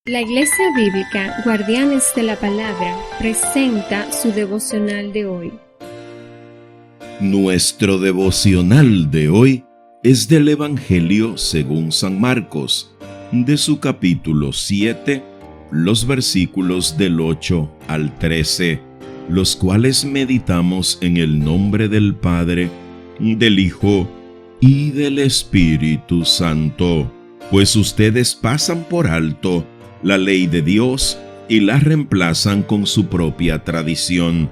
La Iglesia Bíblica Guardianes de la Palabra presenta su devocional de hoy. Nuestro devocional de hoy es del Evangelio según San Marcos, de su capítulo 7, los versículos del 8 al 13, los cuales meditamos en el nombre del Padre, del Hijo y del Espíritu Santo. Pues ustedes pasan por alto la ley de Dios y la reemplazan con su propia tradición.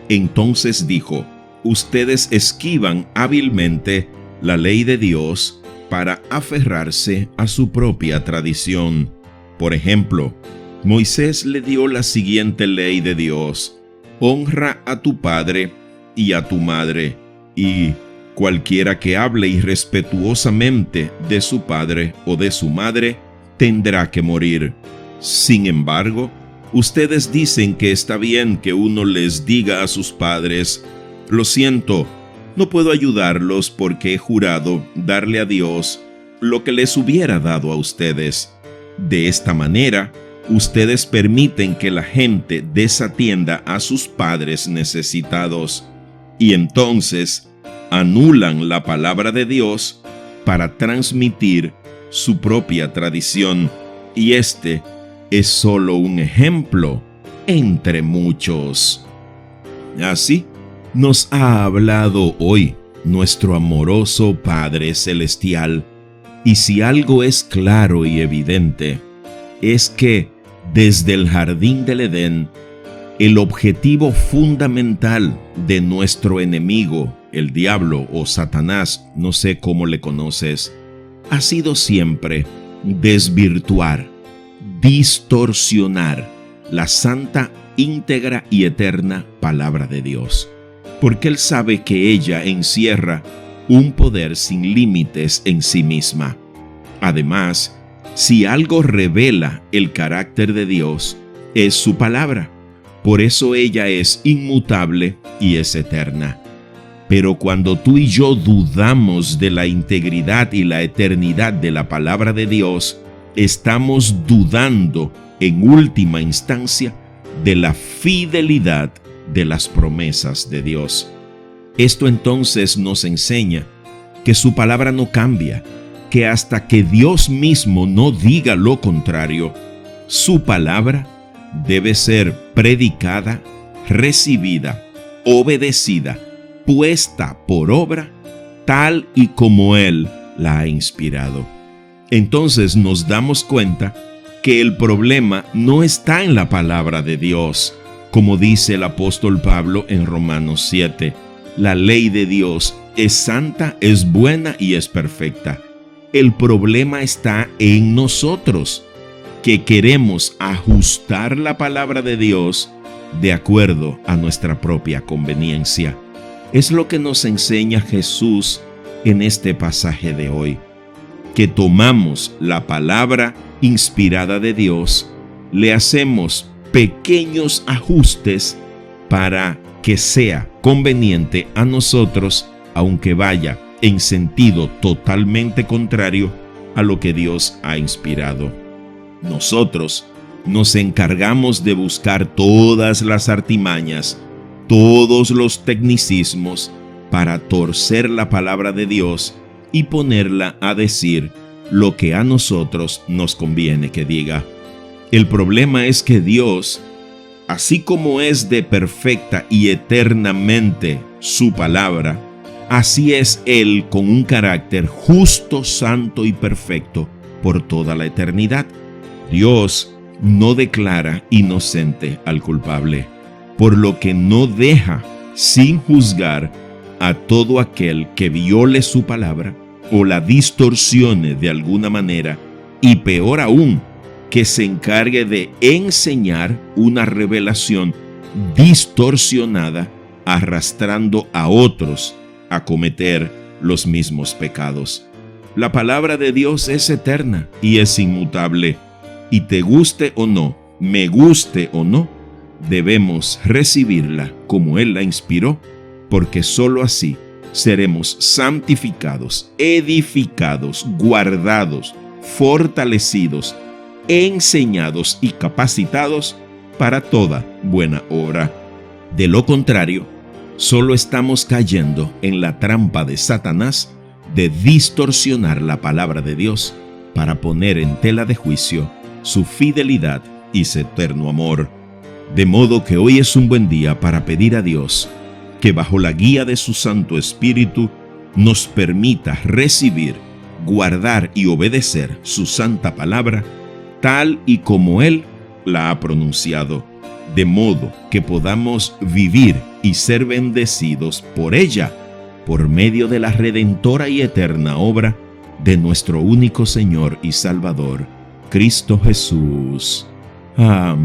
Entonces dijo: ustedes esquivan hábilmente la ley de Dios para aferrarse a su propia tradición. Por ejemplo, Moisés le dio la siguiente ley de Dios: honra a tu padre y a tu madre, y cualquiera que hable irrespetuosamente de su padre o de su madre tendrá que morir. Sin embargo, ustedes dicen que está bien que uno les diga a sus padres: lo siento, no puedo ayudarlos porque he jurado darle a Dios lo que les hubiera dado a ustedes. De esta manera, ustedes permiten que la gente desatienda a sus padres necesitados, y entonces anulan la palabra de Dios para transmitir su propia tradición, y este es solo un ejemplo entre muchos. Así nos ha hablado hoy nuestro amoroso Padre Celestial, y si algo es claro y evidente, es que desde el jardín del Edén, el objetivo fundamental de nuestro enemigo, el diablo o Satanás, no sé cómo le conoces, ha sido siempre desvirtuar, distorsionar la santa, íntegra y eterna palabra de Dios, porque Él sabe que ella encierra un poder sin límites en sí misma. Además, si algo revela el carácter de Dios, es su palabra. Por eso ella es inmutable y es eterna. Pero cuando tú y yo dudamos de la integridad y la eternidad de la palabra de Dios, estamos dudando en última instancia de la fidelidad de las promesas de Dios. Esto entonces nos enseña que su palabra no cambia, que hasta que Dios mismo no diga lo contrario, su palabra debe ser predicada, recibida, obedecida, puesta por obra, tal y como Él la ha inspirado. Entonces nos damos cuenta que el problema no está en la palabra de Dios, como dice el apóstol Pablo en Romanos 7. La ley de Dios es santa, es buena y es perfecta. El problema está en nosotros, que queremos ajustar la palabra de Dios de acuerdo a nuestra propia conveniencia. Es lo que nos enseña Jesús en este pasaje de hoy, que tomamos la palabra inspirada de Dios, le hacemos pequeños ajustes para que sea conveniente a nosotros, aunque vaya en sentido totalmente contrario a lo que Dios ha inspirado. Nosotros nos encargamos de buscar todas las artimañas, todos los tecnicismos para torcer la palabra de Dios y ponerla a decir lo que a nosotros nos conviene que diga. El problema es que Dios, así como es de perfecta y eternamente su palabra, así es Él con un carácter justo, santo y perfecto por toda la eternidad. Dios no declara inocente al culpable, por lo que no deja sin juzgar a todo aquel que viole su palabra o la distorsione de alguna manera, y peor aún, que se encargue de enseñar una revelación distorsionada, arrastrando a otros a cometer los mismos pecados. La palabra de Dios es eterna y es inmutable, y te guste o no, me guste o no, debemos recibirla como Él la inspiró, porque sólo así seremos santificados, edificados, guardados, fortalecidos enseñados y capacitados para toda buena obra. De lo contrario, solo estamos cayendo en la trampa de Satanás de distorsionar la palabra de Dios para poner en tela de juicio su fidelidad y su eterno amor. De modo que hoy es un buen día para pedir a Dios que bajo la guía de su Santo Espíritu nos permita recibir, guardar y obedecer su santa palabra tal y como Él la ha pronunciado, de modo que podamos vivir y ser bendecidos por ella, por medio de la redentora y eterna obra de nuestro único Señor y Salvador, Cristo Jesús. Amén.